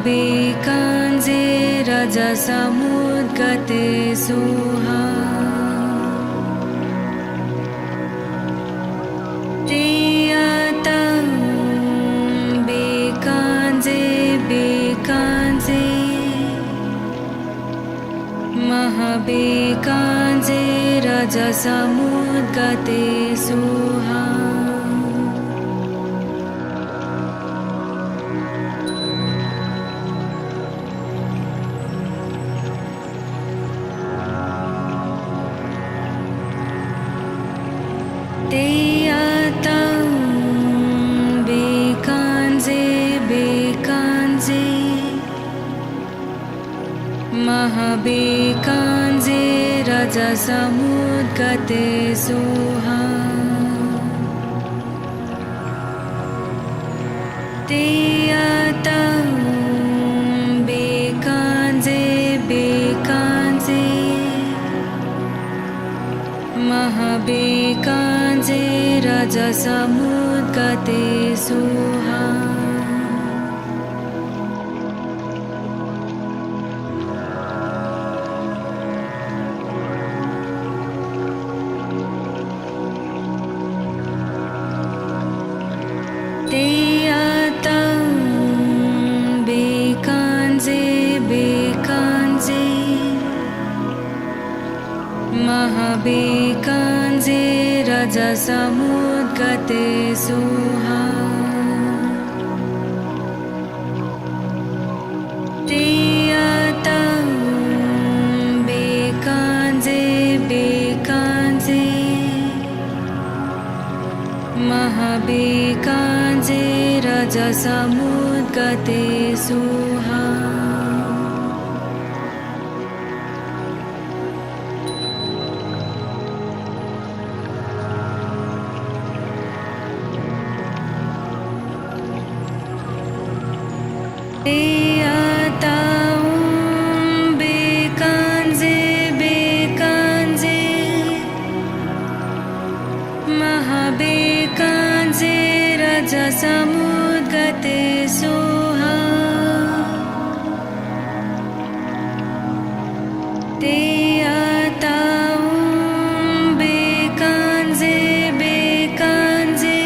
महाबेकाञ्जे रजसमुद्गते सुहा तेयतं बेकाञ्जे बेकाञ्जे महाबेकाञ्जे रजसमुद्गते सुहा तेयतं बेकाञ्जे बेकाञ्जे महाबेकाञ्जे रजसमुद्गते सुहा तेयतं बेकाञ्जे बेकाञ्जे महाबेकाञ्जे रजसमुद्गते सुहा तेयतं बेकाञ्जे बेकाञ्जे महाबेकाञ्जे रजसमुद्गते सुहा तेयतं बेकाञ्जे बेकाञ्जे महाबेकाञ्जे रजसमुद्गते सुहा तेयतं बेकाञ्जे बेकाञ्जे महाबेकाञ्जे रजसमुद्गते सुहा तेयतं बेकाञ्जे बेकाञ्जे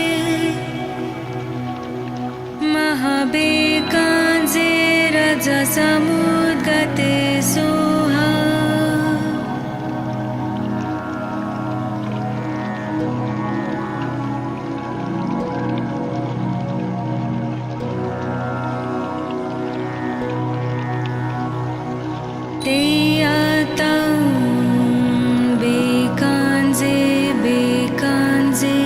महाबेकाञ्जे रजसमुद्गते सुहा तेयतं बेकाञ्जे बेकाञ्जे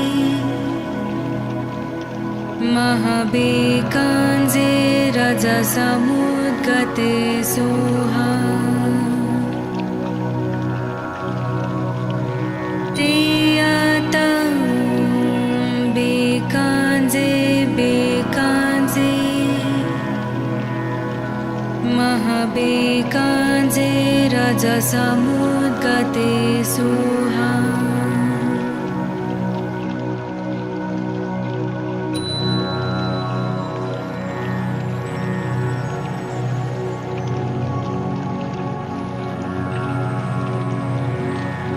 महाबेकाञ्जे रजसमुद्गते सुहा तेयतं बेकाञ्जे बेकाञ्जे महाबेकाञ्जे रजसमुद्गते सुहा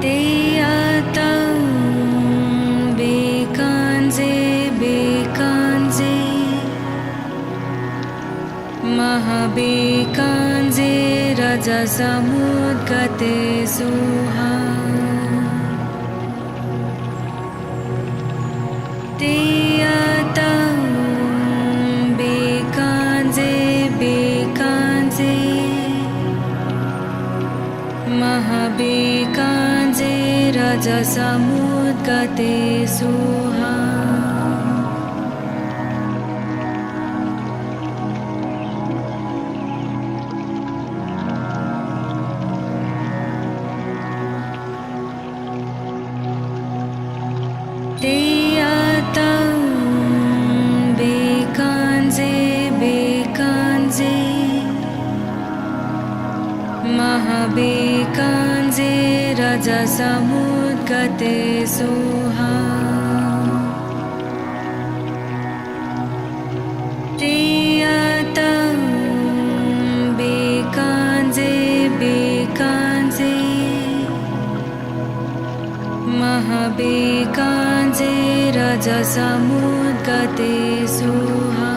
तेयतं बेकाञ्जे बेकाञ्जे महाबेकाञ्जे रजसमुद्गते सुहा तेयतं बेकाञ्जे बेकाञ्जे महाबेकाञ्जे रजसमुद्गते सुहा तेयतं बेकाञ्जे बेकाञ्जे महाबेकाञ्जे रजसमुद्गते सुहा तेयतं महाबेकाञ्जे रजसमुद्गते सुहा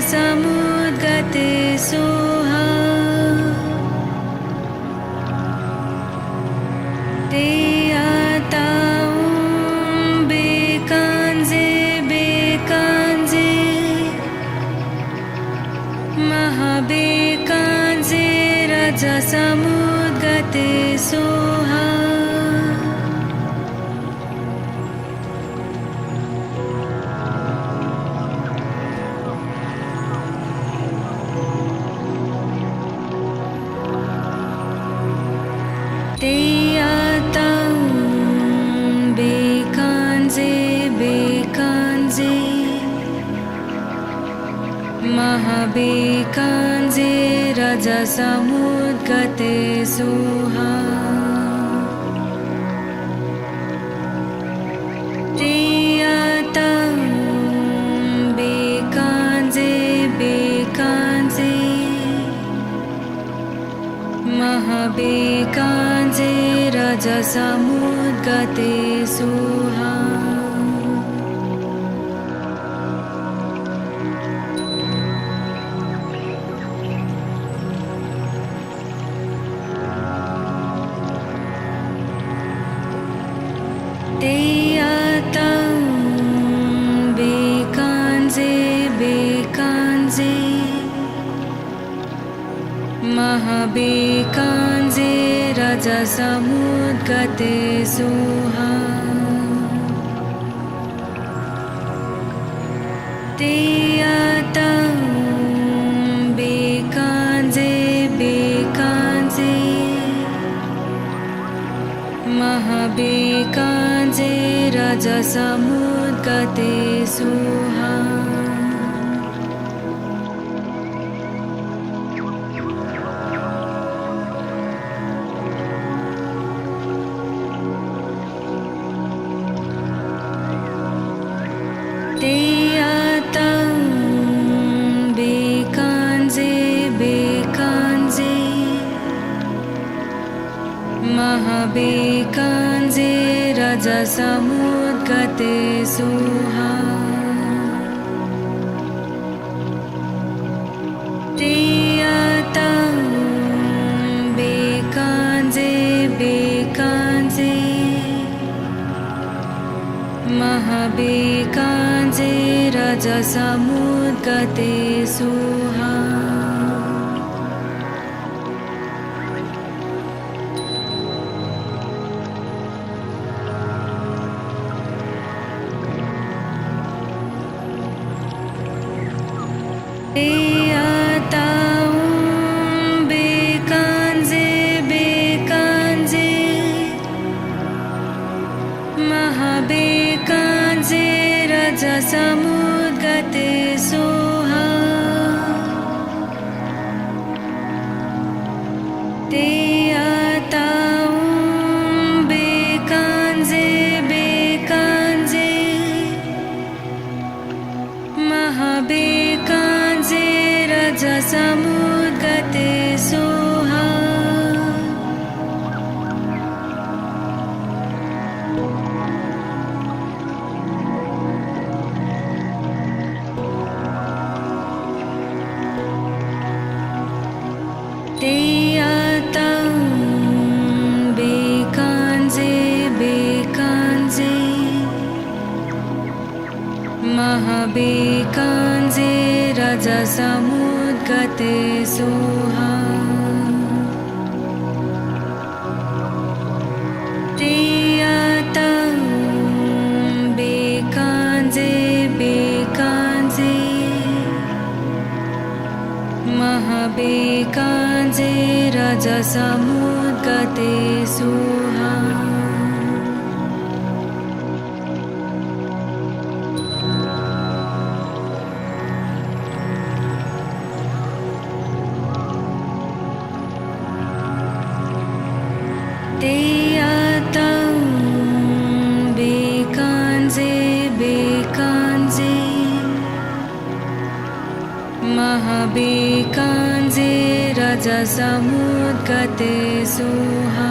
समुद्गते सुहा ते आताऊं बेकांजे बेकांजे महाबेकांजे रजसमुद्गते सुहा ते आताऊं बेकांजे बेकांजे महाबेकांजे रजसमुद्गते सुहा ते आताऊं बेकांजे बेकांजे महाबेकांजे रजसमुद्गते सुहा ते आताऊं बेकांजे बेकांजे महाबेकांजे रजसमुद्गते सुहा ते आताऊं बेकांजे बेकांजे महाबेकांजे रजसमुद्गते सुहा ते आताऊं बेकांजे बेकांजे महाबेकांजे रजसमुद्गते सुहा ते आताऊं बेकांजे बेकांजे महाबेकांजे रजसमुद्गते सुहा ते आताऊं बेकांजे बेकांजे महाबेकांजे रजसमुद्गते सुहा ते आताऊं बेकांजे बेकांजे महाबेकांजे रजसमुद्गते सुहा ते आताऊं बेकांजे बेकांजे महाबेकांजे रजसमुद्गते सुहा ते आताऊं बेकांजे बेकांजे महाबेकांजे रजसमुद्गते सुहा महाबेकाञ्जे रजसमुद्गते सोहा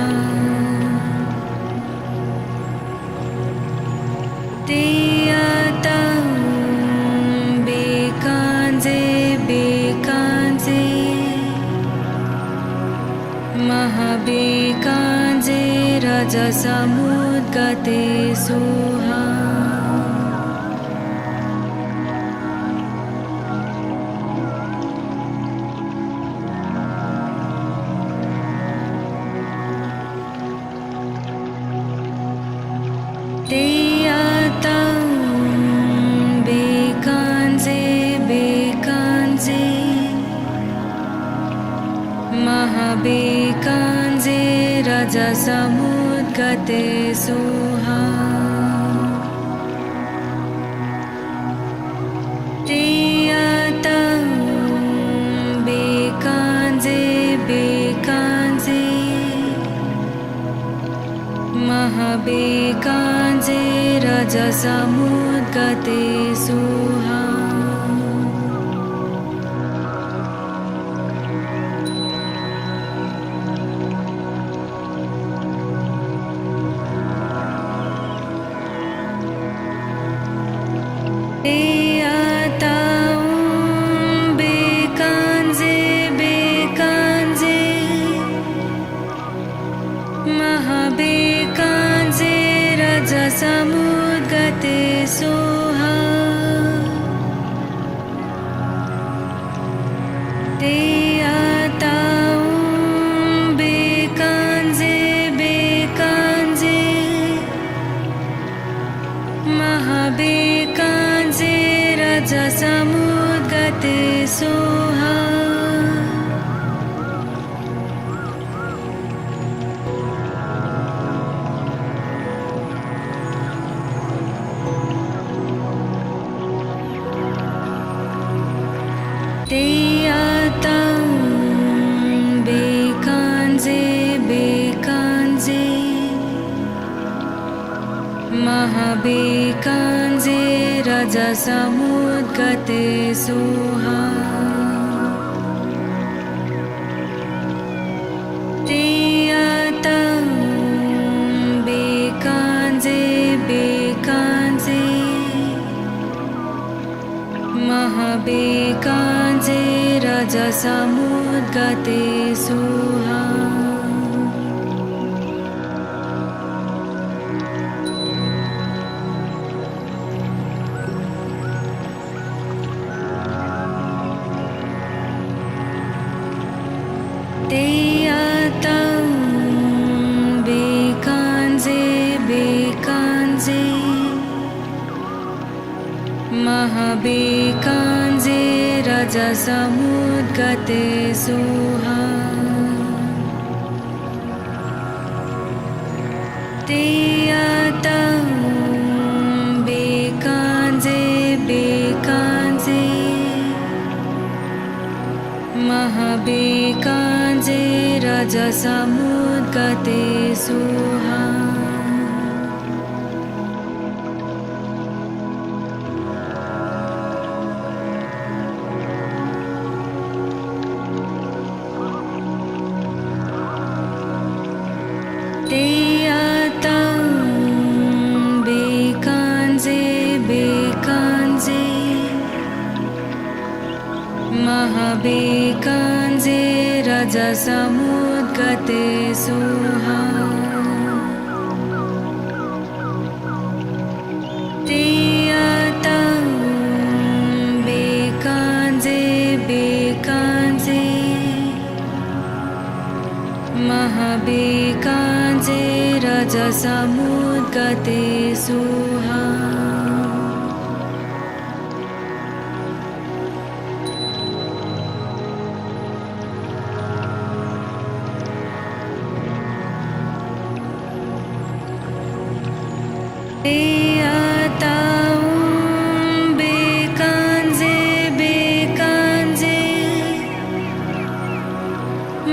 तेयतं बेकाञ्जे बेकाञ्जे महाबेकाञ्जे रजसमुद्गते सोहा तेयतं बेकाञ्जे बेकाञ्जे महाबेकाञ्जे रजसमुद्गते सोहा तेयतं बेकाञ्जे बेकाञ्जे महाबेकाञ्जे रजसमुद्गते सोहा तेयतं बेकाञ्जे बेकाञ्जे महाबेकाञ्जे रजसमुद्गते सोहा तेयतं बेकाञ्जे बेकाञ्जे महाबेकाञ्जे रजसमुद्गते सोहा तेयतं बेकाञ्जे बेकाञ्जे महाबेकाञ्जे रजसमुद्गते सोहा तेयतं बेकाञ्जे बेकाञ्जे महाबेकाञ्जे रजसमुद्गते सोहा तेयतं बेकाञ्जे बेकाञ्जे महाबेकाञ्जे रजसमुद्गते सोहा तेयतं बेकाञ्जे बेकाञ्जे महाबेकाञ्जे रजसमुद्गते सोहा तेयतं बेकाञ्जे बेकाञ्जे महाबेकाञ्जे रजसमुद्गते सोहा तेयतं बेकाञ्जे बेकाञ्जे महाबेकाञ्जे रजसमुद्गते सोहा तेयतं बेकाञ्जे बेकाञ्जे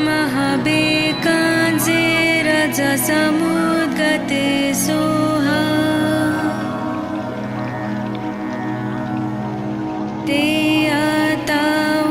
महाबेकाञ्जे रजसमुद्गते सोहा तेयतं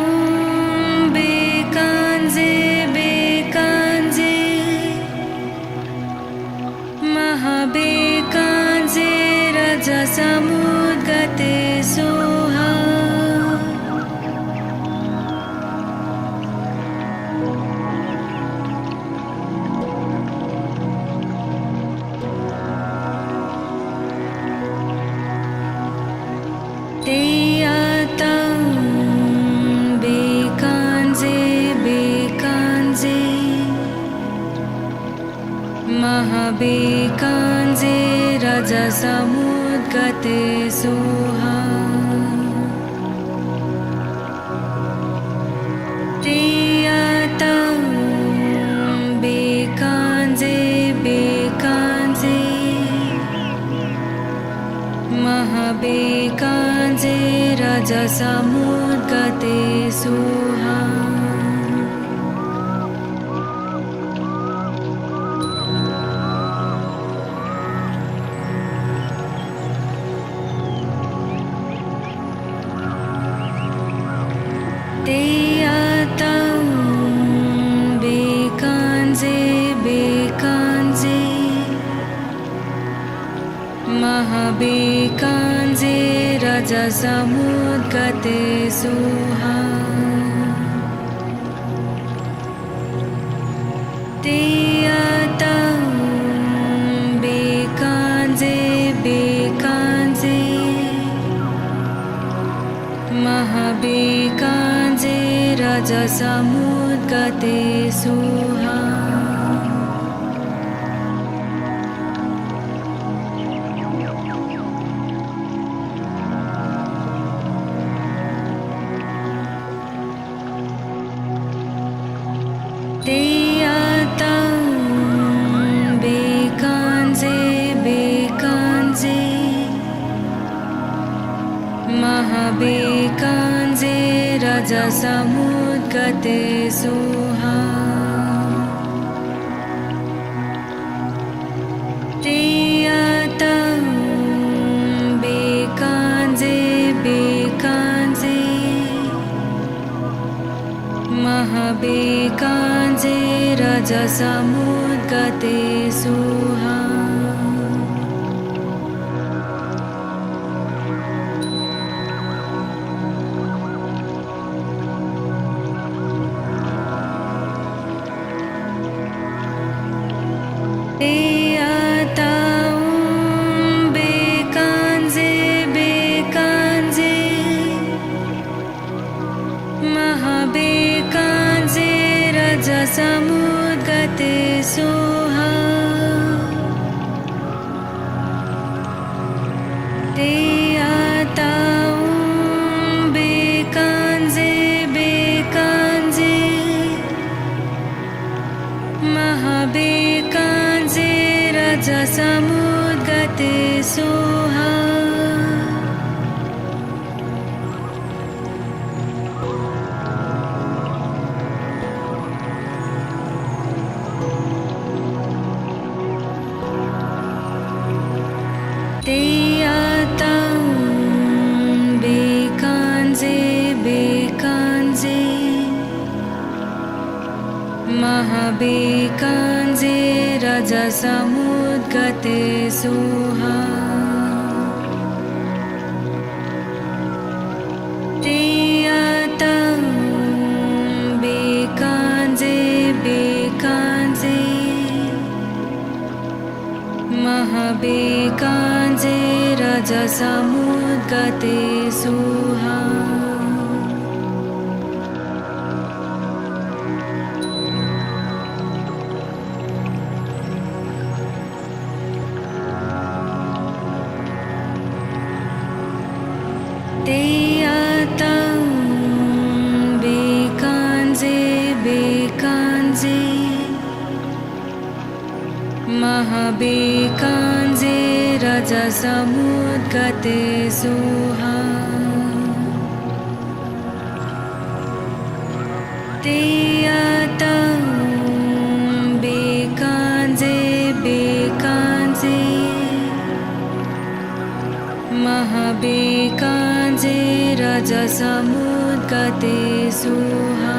महाबेकाञ्जे रजसमुद्गते सोहा तेयातं बेकाञ्जे बेकाञ्जे महाबेकाञ्जे रजसमुद्गते सोहा तेयातं बेकाञ्जे बेकाञ्जे महाबेकाञ्जे रजसमुद्गते सोहा तेयातं बेकाञ्जे बेकाञ्जे महाबेकाञ्जे रजसमुद्गते सोहा तेयातं बेकाञ्जे बेकाञ्जे महाबेकाञ्जे रजसमुद्गते सोहा तेयातं बेकाञ्जे बेकाञ्जे महाबेकाञ्जे रजसमुद्गते सोहा तेयातं बेकाञ्जे बेकाञ्जे महाबेकाञ्जे रजसमुद्गते सोहा तेयातं बेकाञ्जे बेकाञ्जे महाबेकाञ्जे रजसमुद्गते सोहा तेयातं बेकाञ्जे बेकाञ्जे महाबेकाञ्जे रजसमुद्गते सोहा तेयातं बेकाञ्जे बेकाञ्जे महाबेकाञ्जे रजसमुद्गते सोहा तेयातं बेकाञ्जे बेकाञ्जे महाबेकाञ्जे रजसमुद्गते सोहा तेयातं बेकाञ्जे बेकाञ्जे महाबेकाञ्जे रजसमुद्गते सोहा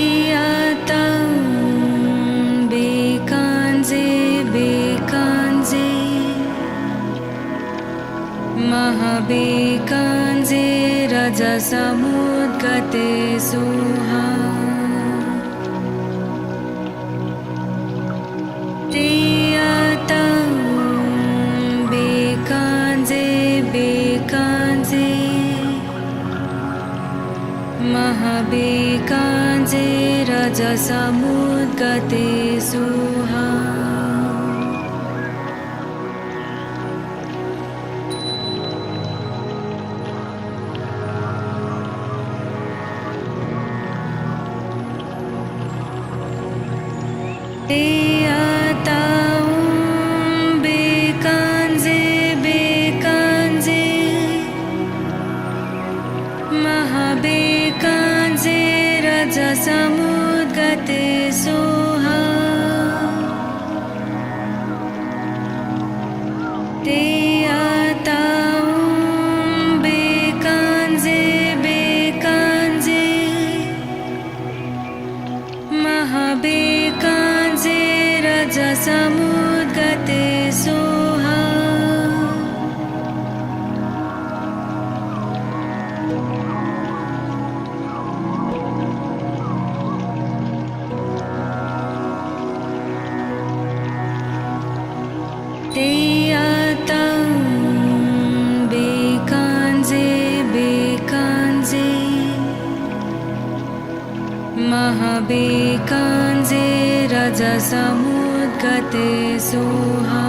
तेयातं बेकाञ्जे बेकाञ्जे महाबेकाञ्जे रजसमुद्गते सोहा तेयातं महाबेकाञ्जे रजसमुद्गते सुहा ते बेकाञ्जे बेकाञ्जे महाबेकाञ्जे रजसमुद्गते सोहा ते बेकाञ्जे बेकाञ्जे महाबेकाञ्जे रजसमुद्गते सोहा ते बेकाञ्जे बेकाञ्जे महाबेकाञ्जे रजसमुद्गते सोहा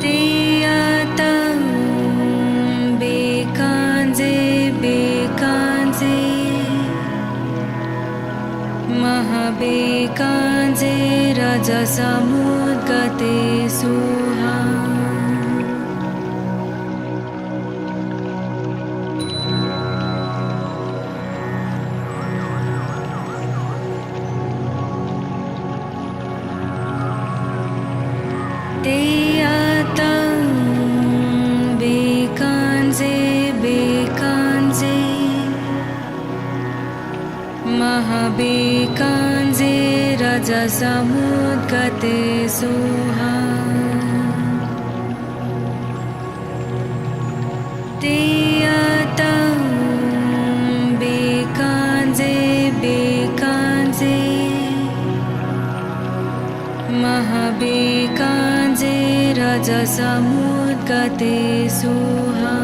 ते बेकाञ्जे बेकाञ्जे महाबेकाञ्जे रजसमुद्गते सोहा ते बेकाञ्जे बेकाञ्जे महाबेकाञ्जे रजसमुद्गते सोहा ते बेकाञ्जे बेकाञ्जे महाबेकाञ्जे रजसमुद्गते सोहा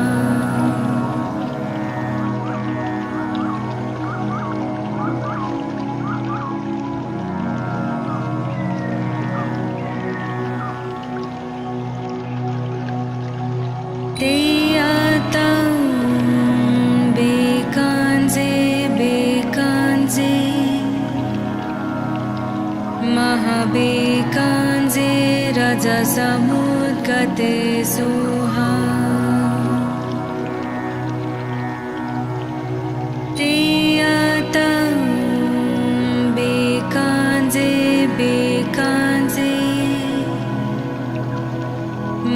ते बेकाञ्जे बेकाञ्जे महाबेकाञ्जे रजसमुद्गते सोहा ते बेकाञ्जे बेकाञ्जे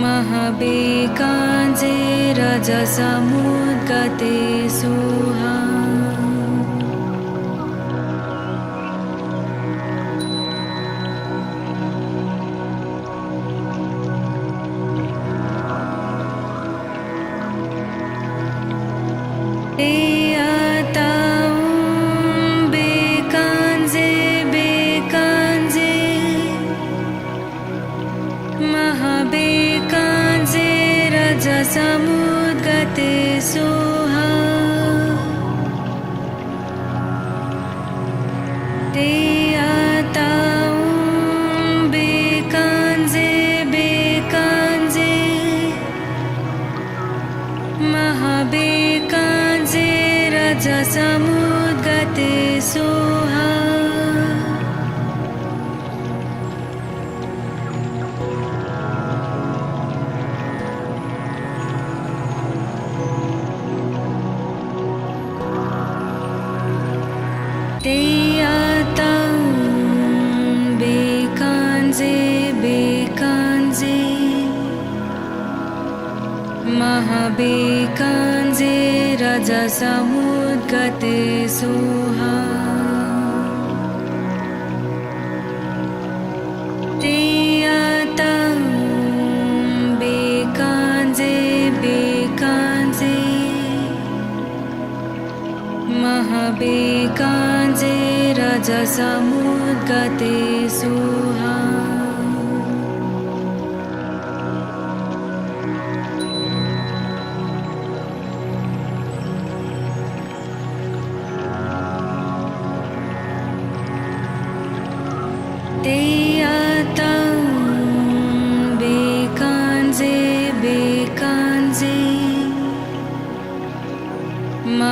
महाबेकाञ्जे रजसमुद्गते सोहा ते बेकाञ्जे बेकाञ्जे महाबेकाञ्जे रजसमुद्गते सोहा ते बेकाञ्जे बेकाञ्जे महाबेकाञ्जे रजसमुद्गते सोहा ते बेकाञ्जे बेकाञ्जे महाबेकाञ्जे रजसमुद्गते सोहा ते बेकाञ्जे बेकाञ्जे महाबेकाञ्जे रजसमुद्गते सोहा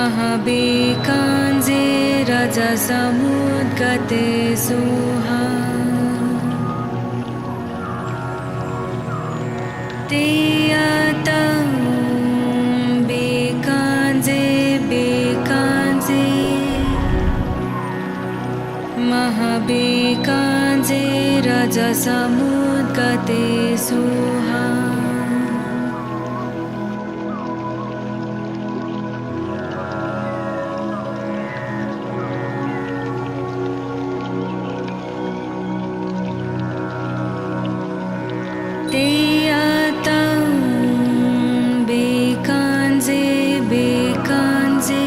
महाबेकाञ्जे रजसमुद्गते सुहा तेयतं बेकाञ्जे बेकाञ्जे महाबेकाञ्जे रजसमुद्गते सुहा तेयतं बेकाञ्जे बेकाञ्जे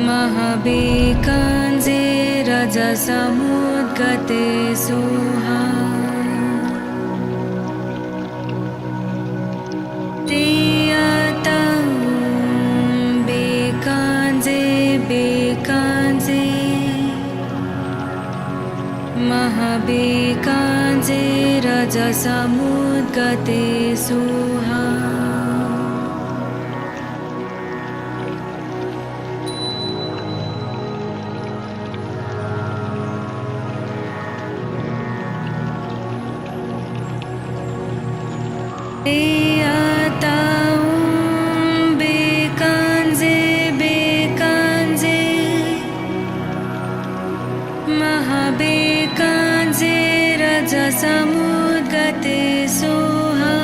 महाबेकाञ्जे रजसमुद्गते सुहा तेयतं बेकाञ्जे बेकाञ्जे महाबेकाञ्जे रजसमुद्गते सुहा तेयतं बेकाञ्जे बेकाञ्जे महाबेकाञ्जे रजसमुद्गते सुहा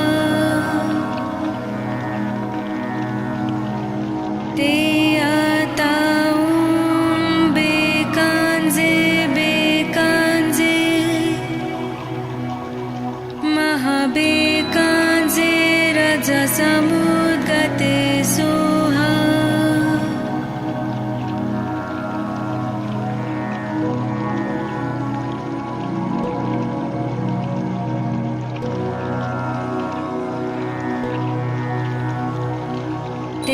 तेयतं बेकाञ्जे बेकाञ्जे महाबेकाञ्जे रजसमुद्गते सुहा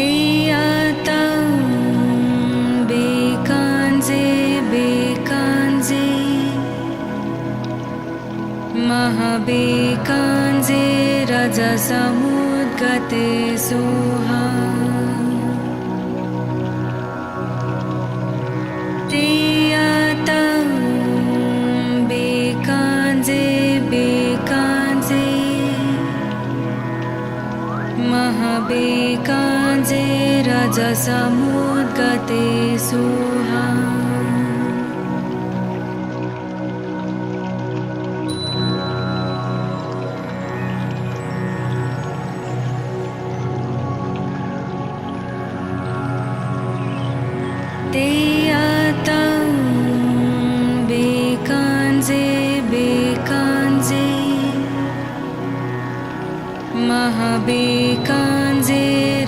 तेयतं बेकाञ्जे बेकाञ्जे महाबेकाञ्जे रजसमुद्गते सुहा तेयतं बेकाञ्जे बेकाञ्जे महाबेकाञ्जे रजसमुद्गते सुहा तेयतं बेकाञ्जे बेकाञ्जे महाबेकाञ्जे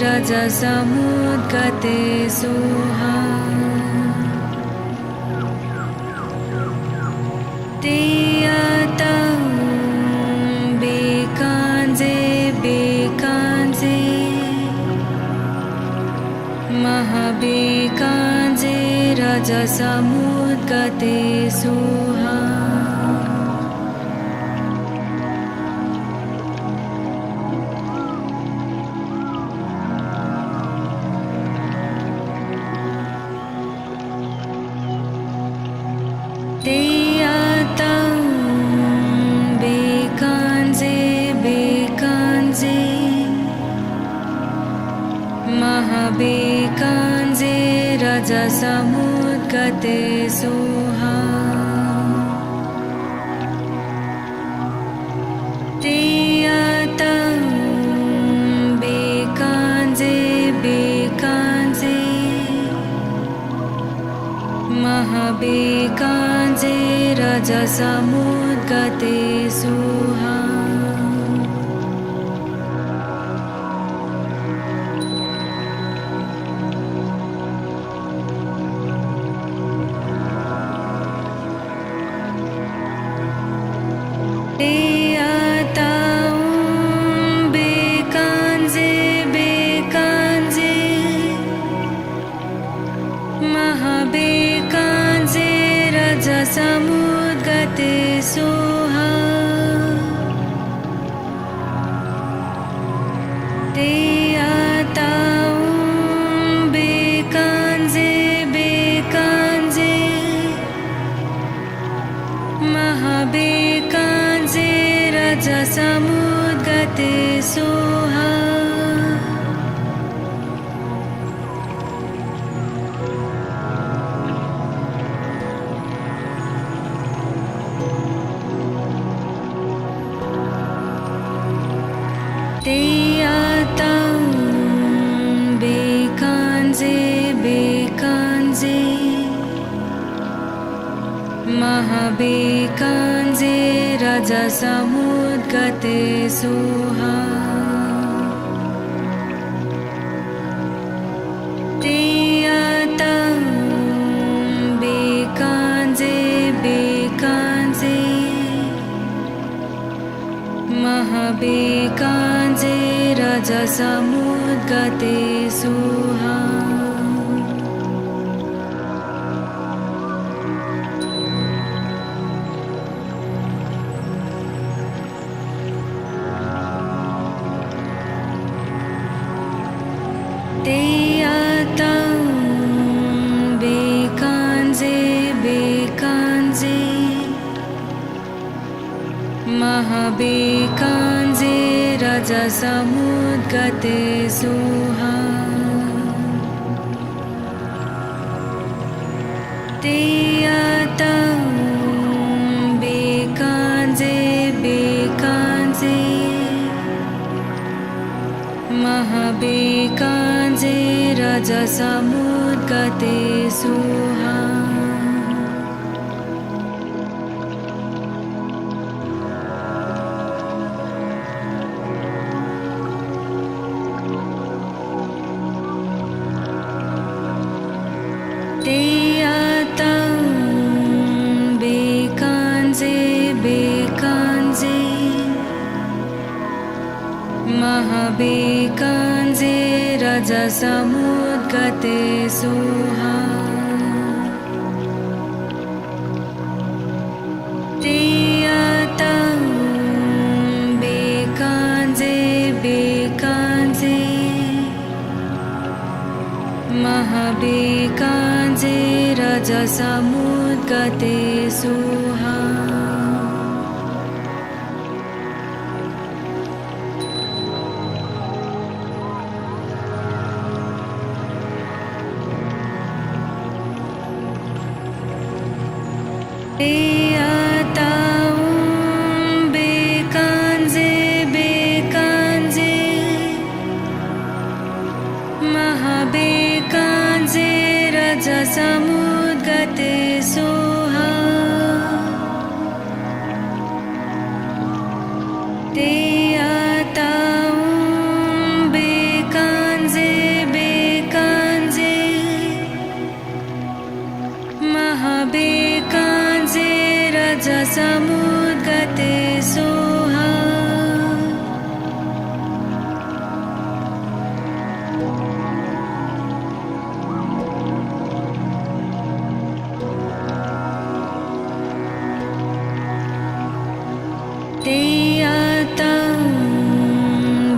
रजसमुद्गते सुहा तेयतं बेकाञ्जे बेकाञ्जे महाबेकाञ्जे रजसमुद्गते सुहा तेयतं बेकाञ्जे बेकाञ्जे महाबेकाञ्जे रजसमुद्गते सुहा तेयतं बेकाञ्जे बेकाञ्जे महाबेकाञ्जे रजसमुद्गते सुहा तेयतं बेकाञ्जे बेकाञ्जे महाबेकाञ्जे रजसमुद्गते सुहा समुद्गते Soha Teyatam bekanze bekanze Mahabekanze raja samudgate soha Teyatam bekanze bekanze Mahabekanze raja samudgate soha Teyatam bekanze bekanze Mahabekanze raja samudgate soha Teyatam bekanze bekanze Mahabekanze raja samudgate soha Teyatam bekanze bekanze Mahabekanze raja samudgate soha Teyatam bekanze bekanze Mahabekanze raja samudgate soha Teyatam bekanze bekanze Mahabekanze raja samudgate soha Teyatam bekanze bekanze Mahabekanze raja samudgate soha Teyatam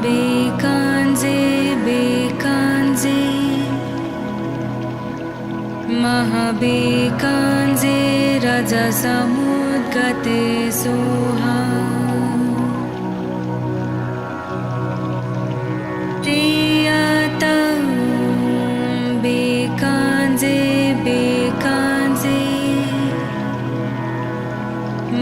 bekanze bekanze Mahabekanze raja samudgate soha Teyatam bekanze bekanze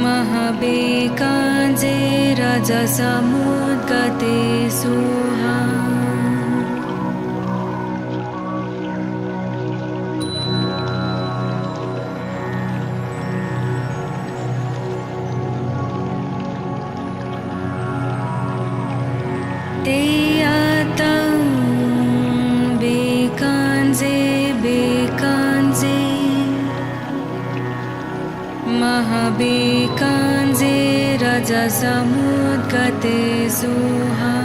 Mahabekanze raja samudgate soha Teyatam bekanze bekanze Mahabekanze raja samudgate soha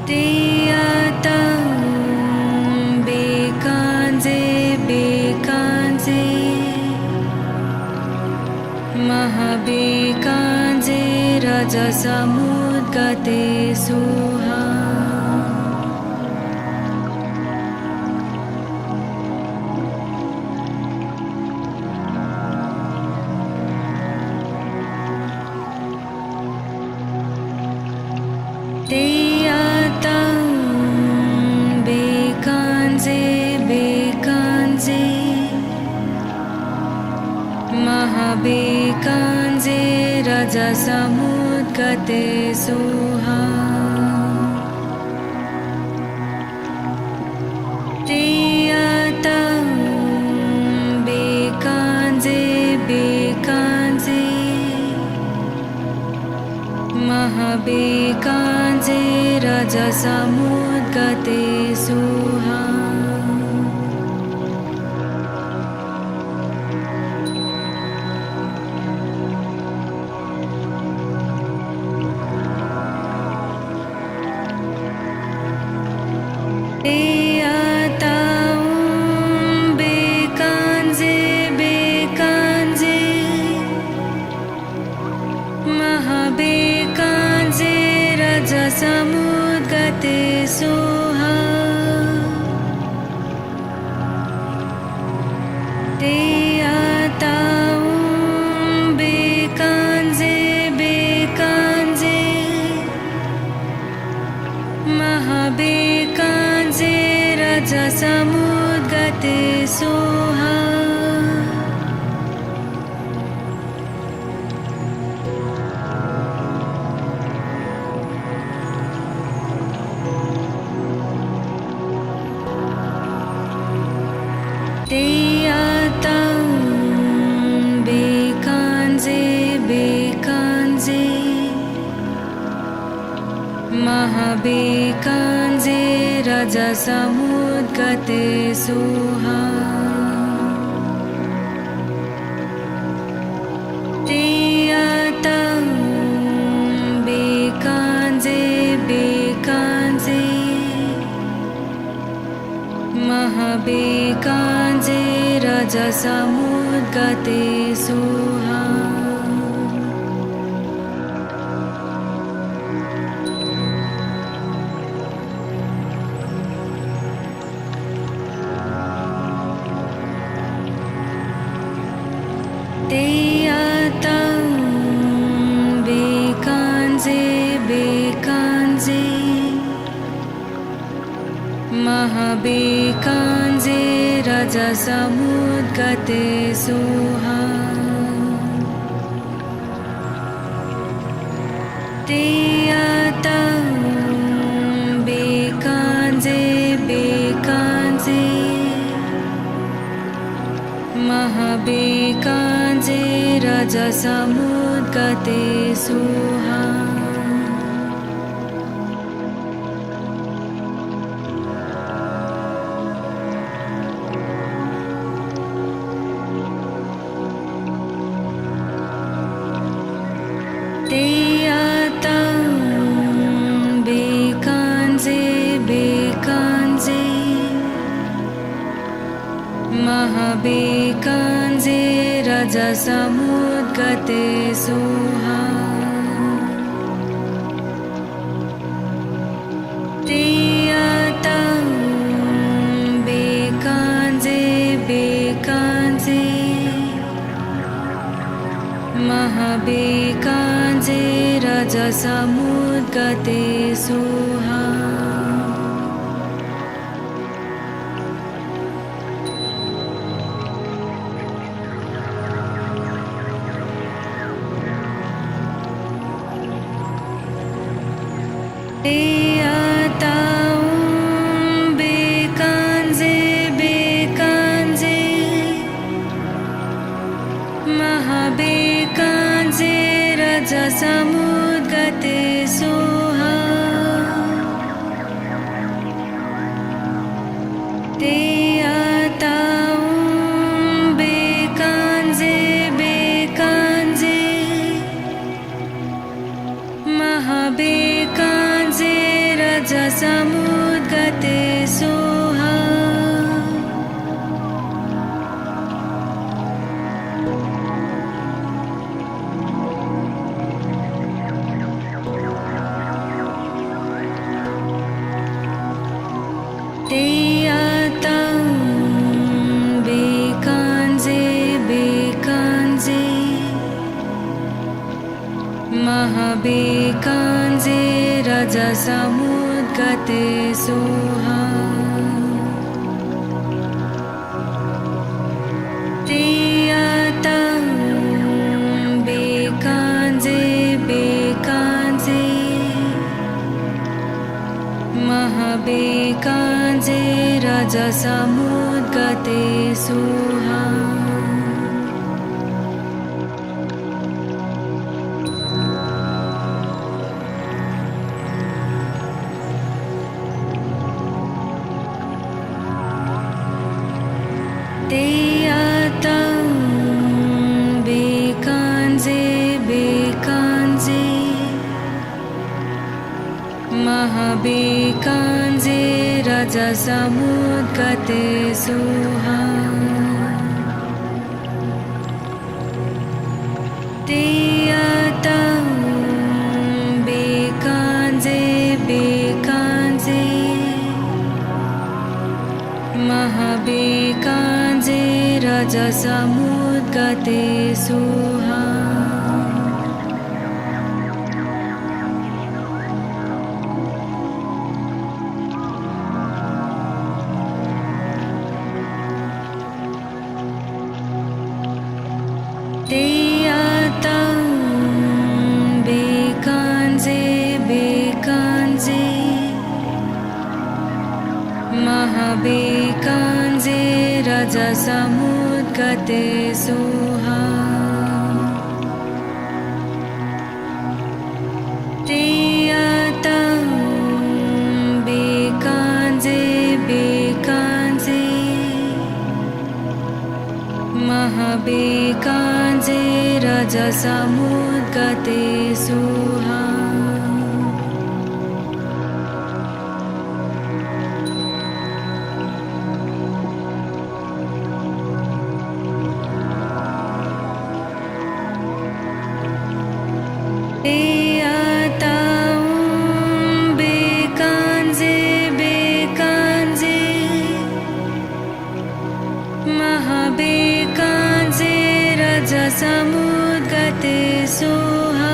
Teyatam bekanze bekanze Mahabekanze raja samudgate soha रजसमुद्गते सुहा तेयतं बेकांजे बेकांजे महाबेकांजे रजसमुद्गते सुहा तेयतं बेकांजे बेकांजे महाबेकांजे रजसमुद्गते सुहा तेयतं बेकांजे बेकांजे महाबेकांजे रजसमुद्गते सुहा तेयतं बेकांजे बेकांजे महाबेकांजे रजसमुद्गते सुहा तेयतं बेकांजे बेकांजे महाबेकांजे रजसमुद्गते सुहा तेयतं बेकांजे बेकांजे महाबेकांजे रजसमुद्गते सुहा तेयतं बेकांजे बेकांजे महाबेकांजे रजसमुद्गते सुहा तेयतं बेकांजे बेकांजे महाबेकांजे रजसमुद्गते सुहा तेयतं बेकांजे बेकांजे महाबेकांजे रजसमुद्गते सुहा तेयतं बेकांजे बेकांजे महाबेकांजे रजसमुद्गते सुहा तेयतं बेकांजे बेकांजे महाबेकांजे रजसमुद्गते सुहा तेयतं बेकांजे बेकांजे महाबेकांजे रजसमुद्गते सुहा तेयतं बेकांजे महाबेकाञ्जे रजसमुद्गते सुहा तेयातं बेकाञ्जे बेकाञ्जे महाबेकाञ्जे रजसमुद्गते सुहा तेयातं बेकाञ्जे बेकाञ्जे महाबेकाञ्जे रजसमुद्गते सुहा तेयातं बेकाञ्जे बेकाञ्जे महाबेकाञ्जे रजसमुद्गते सुहा तेयातं बेकाञ्जे बेकाञ्जे महाबेकाञ्जे रजसमुद्गते सुहा तेयातं बेकाञ्जे बेकाञ्जे महाबेकाञ्जे रजसमुद्गते सुहा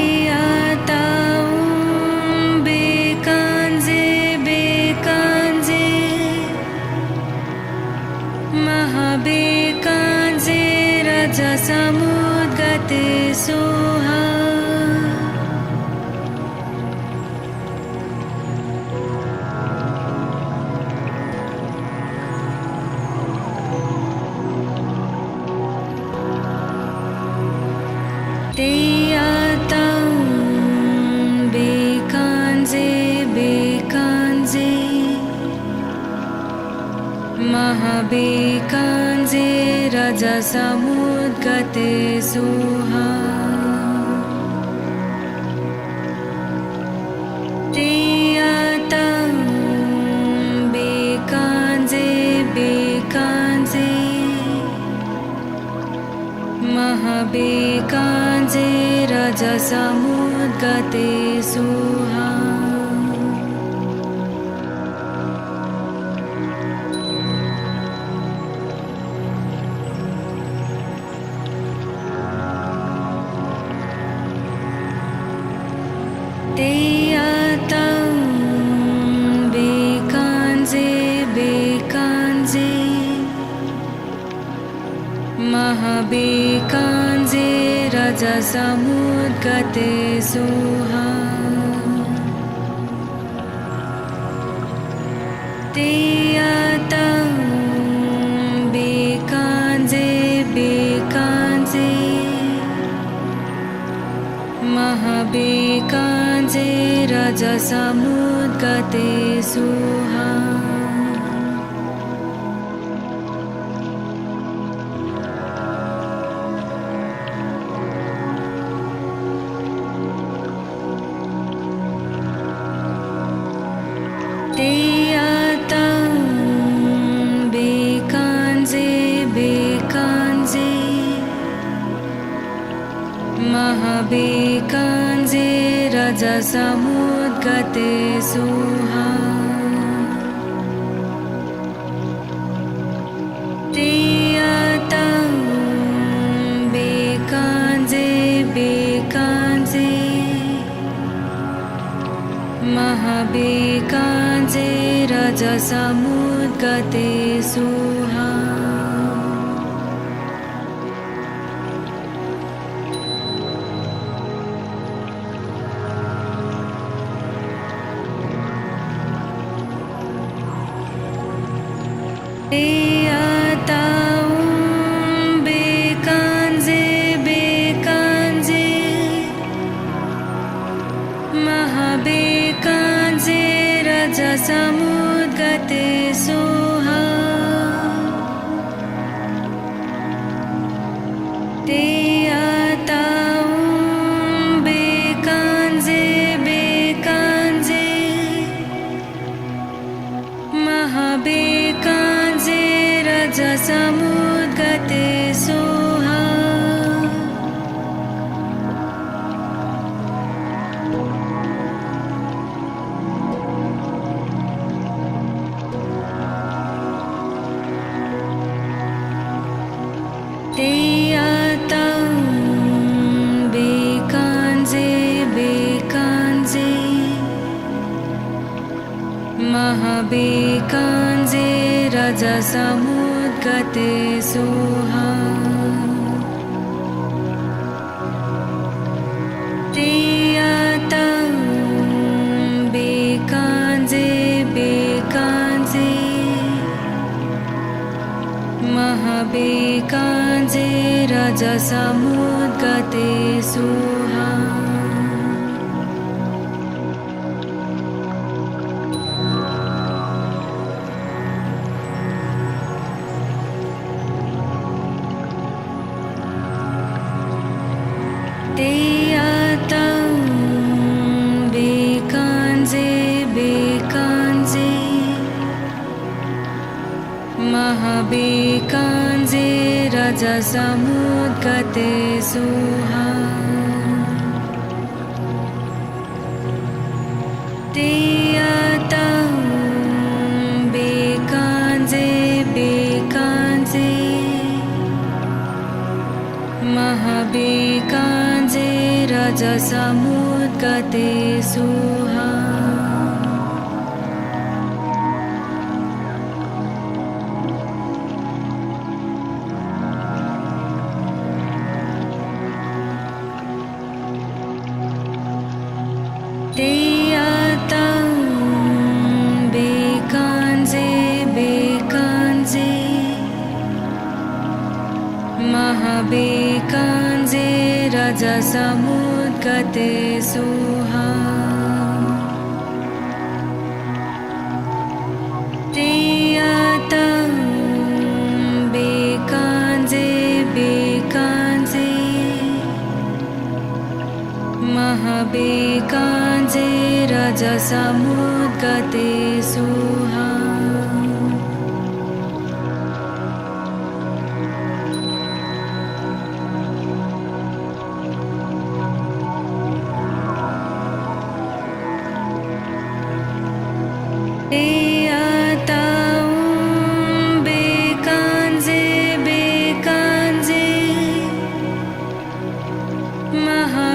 तेयातं बेकाञ्जे बेकाञ्जे महाबेकाञ्जे रजसमुद्गते सुहा तेयातं बेकाञ्जे बेकाञ्जे महाबेकाञ्जे रजसमुद्गते सुहा तेयातं बेकाञ्जे बेकाञ्जे महाबेकाञ्जे रजसमुद्गते सुहा तेयातं बेकाञ्जे बेकाञ्जे महाबेकाञ्जे रजसमुद्गते सुहा तेयातं बेकाञ्जे बेकाञ्जे महाबेकाञ्जे रजसमुद्गते सुहा तेयातं बेकाञ्जे बेकाञ्जे महाबेकाञ्जे रजसमुद्गते सुहा तेयातं बेकाञ्जे बेकाञ्जे महाबेकाञ्जे रजसमुद्गते सुहा te ataum bekanze bekanze mahabekanze rajasamudgate soha te ataum bekanze bekanze mahabekanze rajasamudgate soha te ataum bekanze bekanze mahabekanze rajasamudgate soha te ataum bekanze bekanze mahabekanze rajasamudgate soha te ataum bekanze bekanze mahabekanze rajasamudgate soha te ataum bekanze bekanze mahabekanze rajasamudgate soha te ataum bekanze bekanze mahabekanze rajasamudgate soha te ataum bekanze bekanze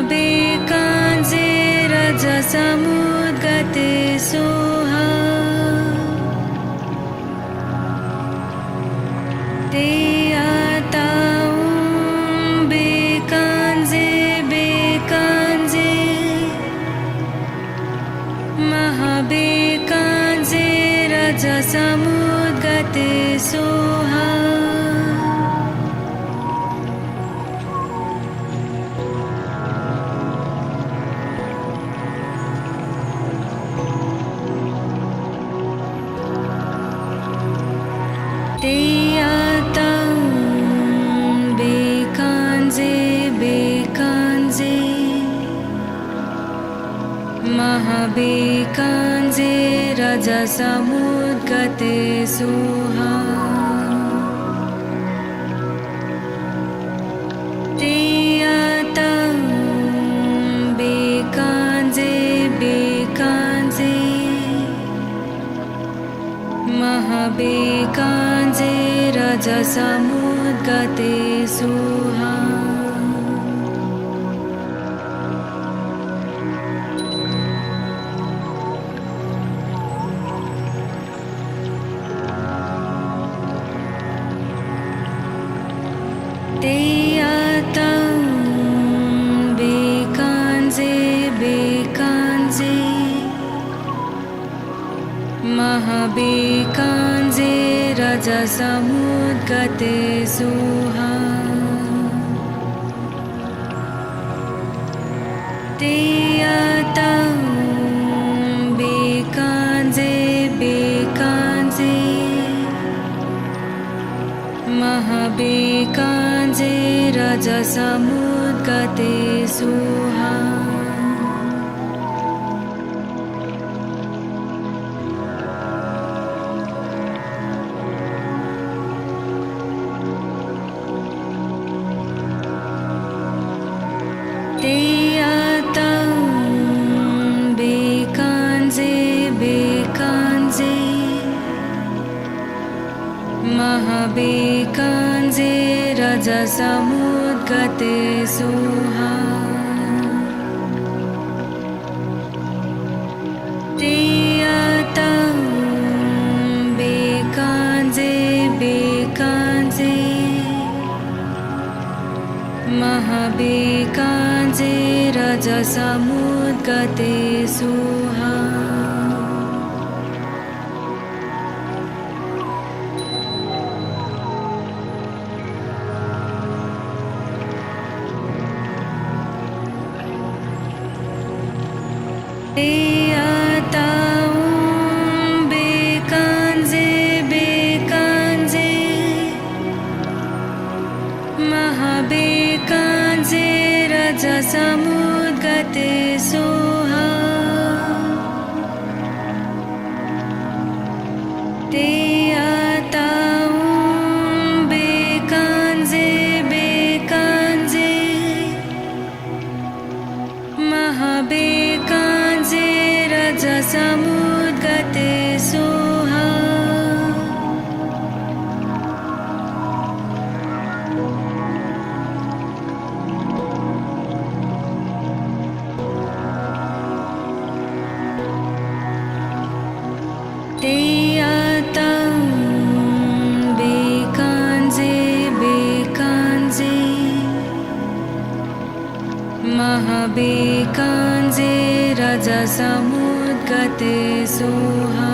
mahabekanze rajasamudgate soha te ataum bekanze bekanze mahabekanze rajasamudgate soha te ataum bekanze bekanze mahabekanze rajasamudgate soha te ataum bekanze bekanze mahabekanze rajasamudgate soha te ataum bekanze bekanze mahabekanze rajasamudgate soha te ataum bekanze bekanze mahabekanze महाबेकाञ्जे रजसमुद्गते सुहा तेयतं बेकाञ्जे बेकाञ्जे महाबेकाञ्जे रजसमुद्गते सुहा तेयतं बेकाञ्जे बेकाञ्जे महाबेकाञ्जे रजसमुद्गते सुहा तेयतं बेकाञ्जे बेकाञ्जे महाबेकाञ्जे रजसमुद्गते सुहा तेयतं बेकाञ्जे बेकाञ्जे महाबेकाञ्जे रजसमुद्गते सुहा तेयतं बेकाञ्जे बेकाञ्जे महाबेकाञ्जे रजसमुद्गते सुहा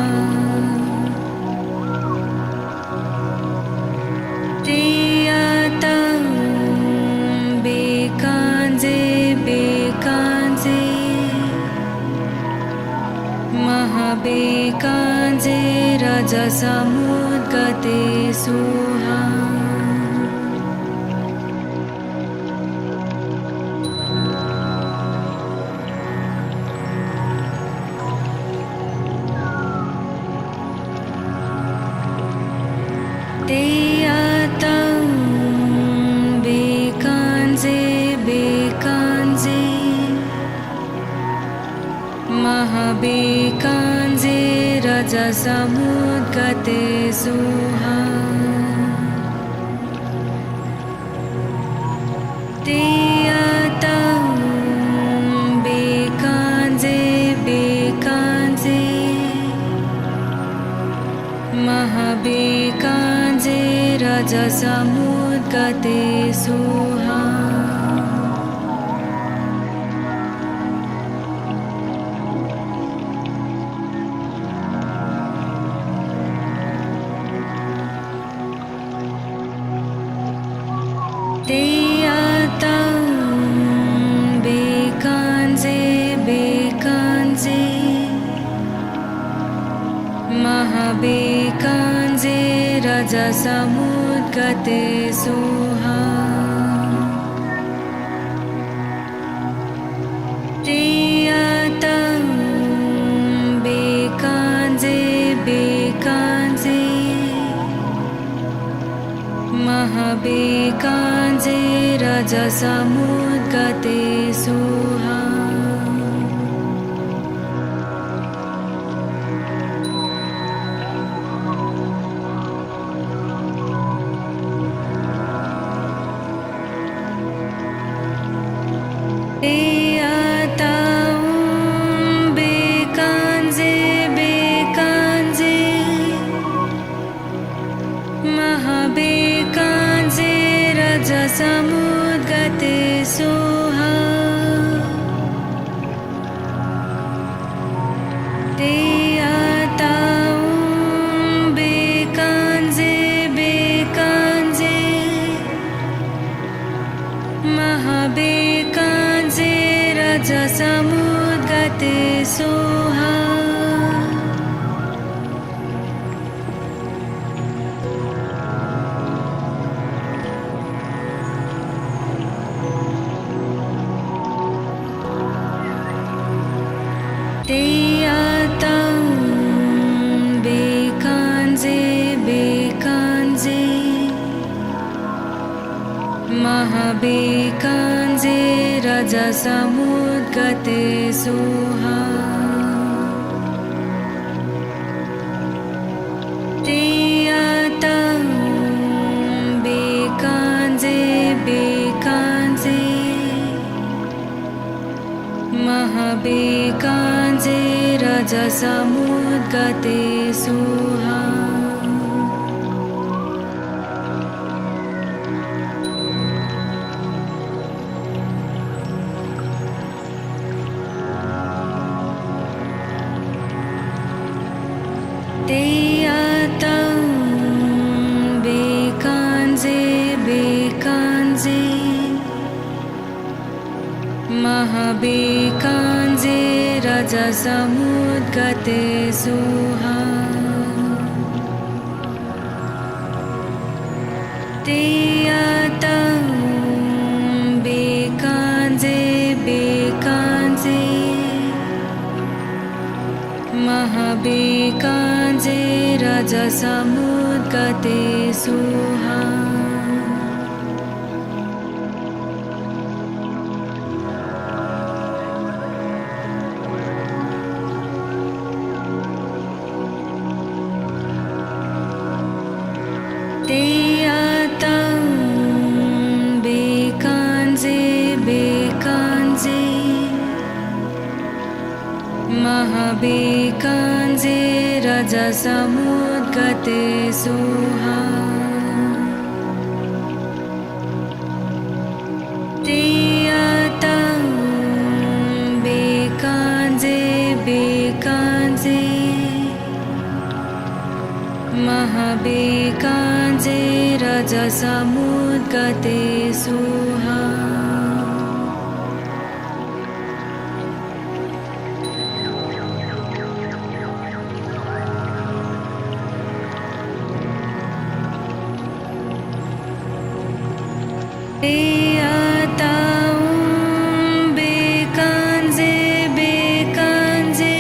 तेयतं बेकाञ्जे बेकाञ्जे महाबेकाञ्जे रजसमुद्गते सुहा तेयतं बेकाञ्जे बेकाञ्जे महाबेकाञ्जे रजसमुद्गते सुहा तेयतं बेकाञ्जे बेकाञ्जे महाबेकाञ्जे रजसमुद्गते सुहा तेयतं बेकाञ्जे बेकाञ्जे महाबेकाञ्जे रजसमुद्गते सुहा तेयतं बेकाञ्जे बेकाञ्जे महाबेकाञ्जे रजसमुद्गते सुहा तेयतं बेकाञ्जे बेकाञ्जे महाबेकाञ्जे रजसमुद्गते सुहा तेयतं बेकाञ्जे बेकाञ्जे महाबेकाञ्जे रजसमुद्गते सुहा महाबेकाञ्जे रजसमुद्गते सोहा तेयातं बेकाञ्जे बेकाञ्जे महाबेकाञ्जे रजसमुद्गते सोहा तेयातं बेकाञ्जे बेकाञ्जे महाबेकाञ्जे रजसमुद्गते सोहा तेयातं बेकाञ्जे बेकाञ्जे महाबेकाञ्जे रजसमुद्गते सोहा तेयातं बेकाञ्जे बेकाञ्जे महाबेकाञ्जे रजसमुद्गते सोहा तेयातं बेकाञ्जे बेकाञ्जे महाबेकाञ्जे रजसमुद्गते सोहा तेयातं बेकाञ्जे बेकाञ्जे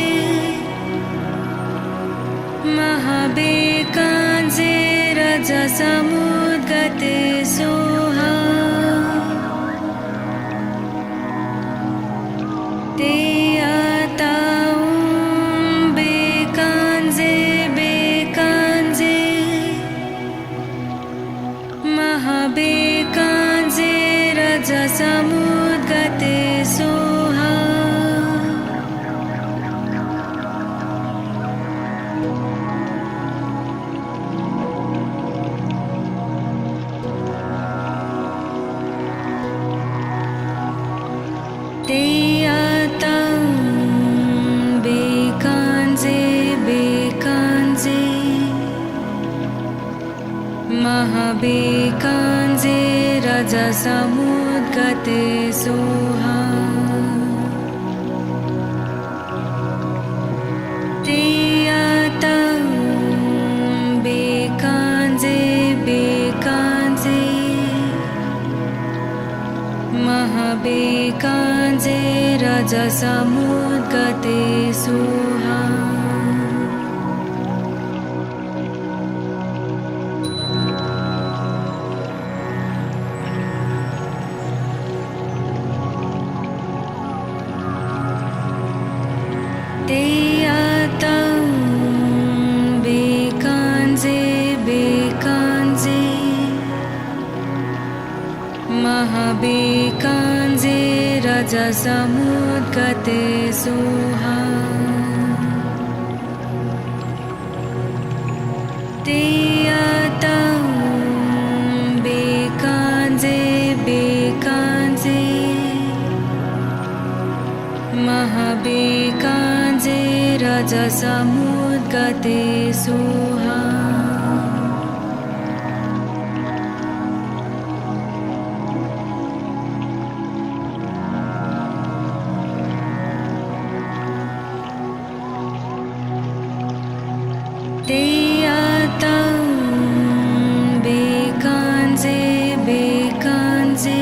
महाबेकाञ्जे रजसमुद्गते सोहा तेयातं बेकाञ्जे बेकाञ्जे महाबेकाञ्जे रजसमुद्गते सोहा तेयातं बेकाञ्जे बेकाञ्जे महाबेकाञ्जे रजसमुद्गते सोहा तेयातं बेकाञ्जे बेकाञ्जे महाबेकाञ्जे रजसमुद्गते सोहा तेयातं बेकाञ्जे बेकाञ्जे महाबेकाञ्जे रजसमुद्गते सोहा तेयातं बेकाञ्जे बेकाञ्जे महाबेकाञ्जे रजसमुद्गते सोहा तेयातं बेकाञ्जे बेकाञ्जे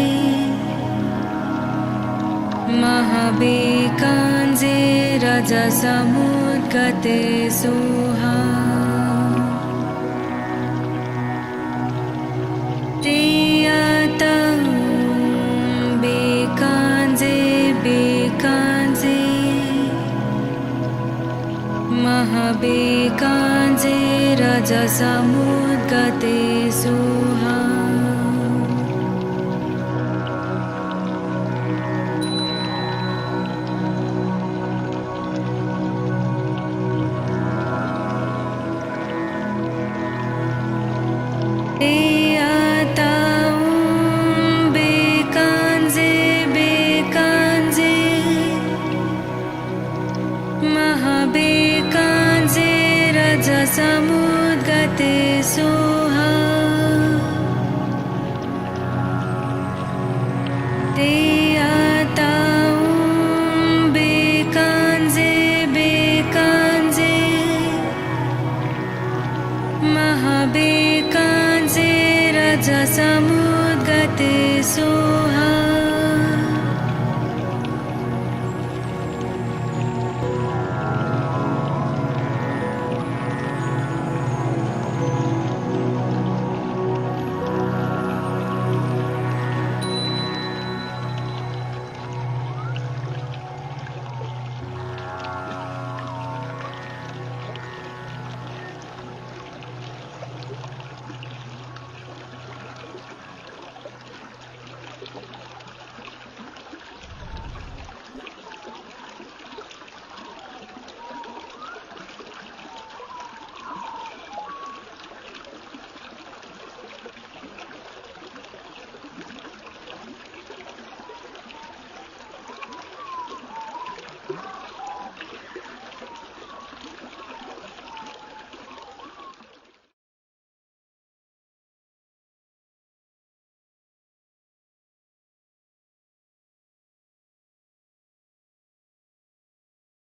महाबेकाञ्जे रजसमुद्गते सोहा तेयातं महाबेकाञ्जे रजसमुद्गते सोहा समुद्गते सोहा ते आतां बेकाञ्जे बेकाञ्जे महाबेकाञ्जे रजसमुद्गते सोहा